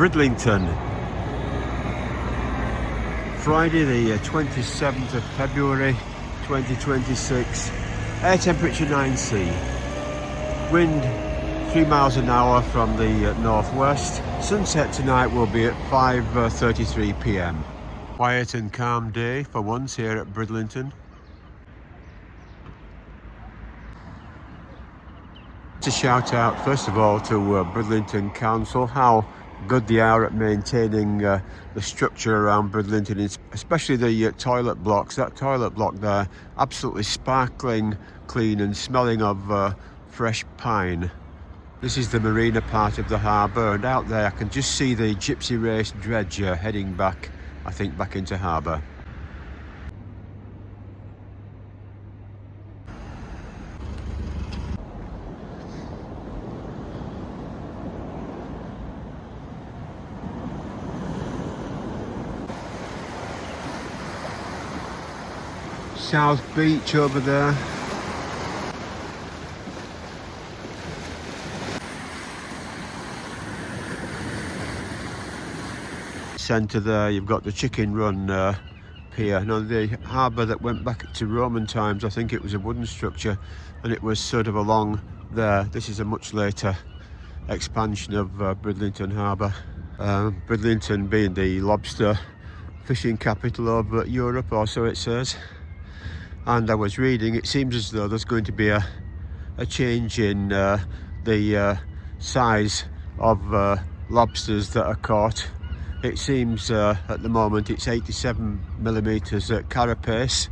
Bridlington. Friday the 27th of February 2026. Air temperature 9C. Wind 3 miles an hour from the northwest. Sunset tonight will be at 5:33 p.m. Quiet and calm day for once here at Bridlington. To shout out first of all to Bridlington Council, how good they are at maintaining the structure around Bridlington, especially the toilet blocks. That toilet block there, absolutely sparkling clean and smelling of fresh pine. This is the marina part of the harbour, and out there I can just see the Gypsy Race dredger heading back, I think, back into harbour. South Beach over there. Centre there, you've got the Chicken Run pier. Now the harbour that went back to Roman times, I think it was a wooden structure, and it was sort of along there. This is a much later expansion of Bridlington Harbour. Bridlington being the lobster fishing capital of Europe, or so it says. And I was reading, it seems as though there's going to be a change in the size of lobsters that are caught. It seems at the moment it's 87mm at carapace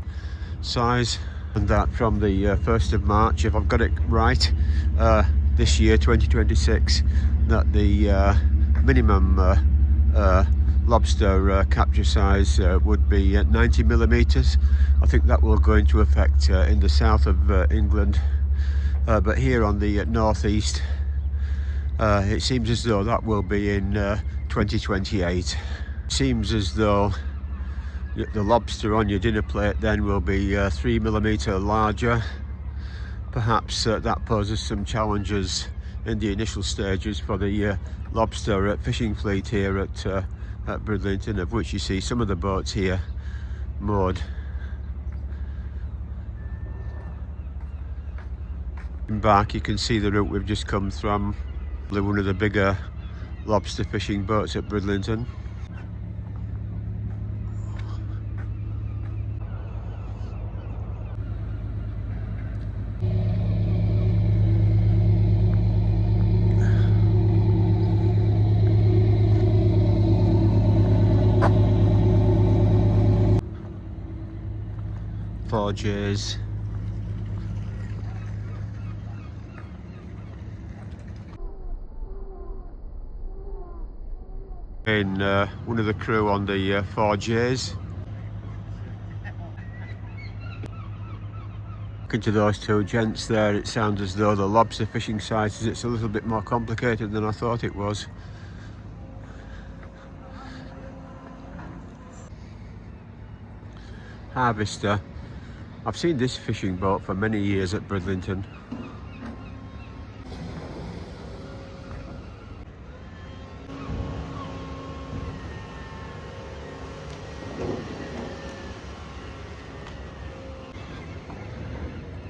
size, and that from the 1st of March, if I've got it right, this year 2026, that the minimum lobster capture size would be at 90mm. I think that will go into effect in the south of England, but here on the northeast, it seems as though that will be in 2028. Seems as though the lobster on your dinner plate then will be 3mm larger. Perhaps that poses some challenges in the initial stages for the lobster fishing fleet here at Bridlington, of which you see some of the boats here moored. Back you can see the route we've just come from, one of the bigger lobster fishing boats at Bridlington. Four J's. In one of the crew on the 4Js. Looking to those two gents there, it sounds as though the lobster fishing site it's a little bit more complicated than I thought it was. Harvester. I've seen this fishing boat for many years at Bridlington.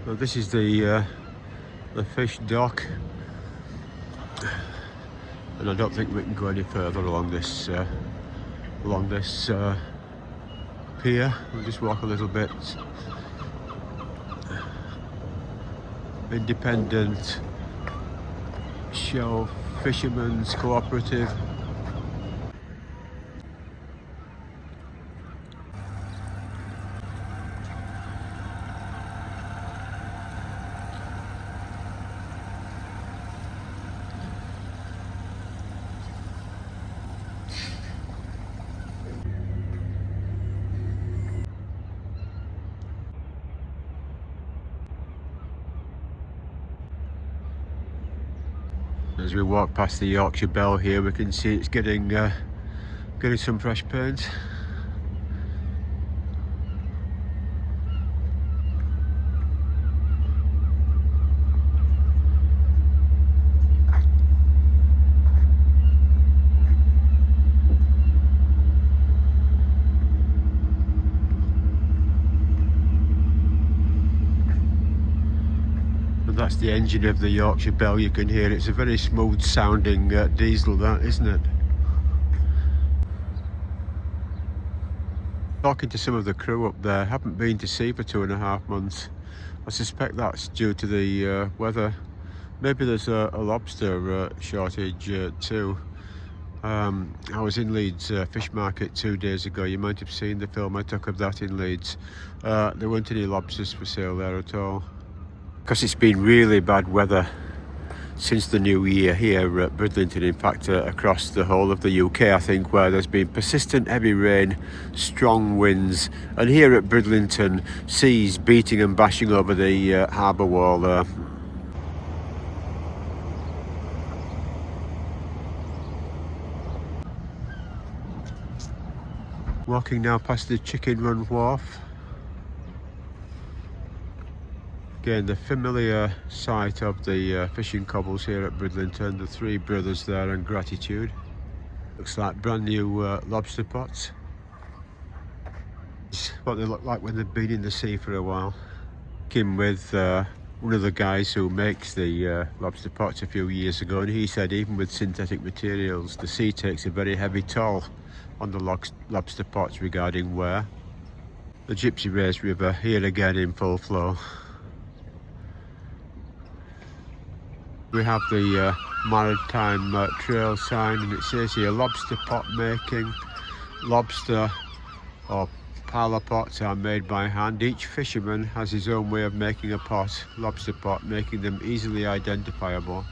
Well, this is the fish dock, and I don't think we can go any further along this pier. We'll just walk a little bit. Independent Show Fishermen's Cooperative. As we walk past the Yorkshire Belle here, we can see it's getting some fresh paint. That's the engine of the Yorkshire Belle, you can hear. It's a very smooth sounding diesel, that, isn't it? Talking to some of the crew up there, haven't been to sea for 2.5 months. I suspect that's due to the weather. Maybe there's a lobster shortage too. I was in Leeds fish market 2 days ago. You might have seen the film I took of that in Leeds. There weren't any lobsters for sale there at all. Because it's been really bad weather since the new year here at Bridlington, in fact across the whole of the UK I think, where there's been persistent heavy rain, strong winds, and here at Bridlington, seas beating and bashing over the harbour wall there. Walking now past the Chicken Run Wharf. Again, the familiar sight of the fishing cobbles here at Bridlington, the three brothers there and Gratitude. Looks like brand new lobster pots. It's what they look like when they've been in the sea for a while. Came with one of the guys who makes the lobster pots a few years ago, and he said even with synthetic materials, the sea takes a very heavy toll on the lobster pots regarding wear. The Gypsy Race River here again in full flow. We have the maritime trail sign, and it says here lobster pot making. Lobster or parlour pots are made by hand. Each fisherman has his own way of making a pot, lobster pot, making them easily identifiable.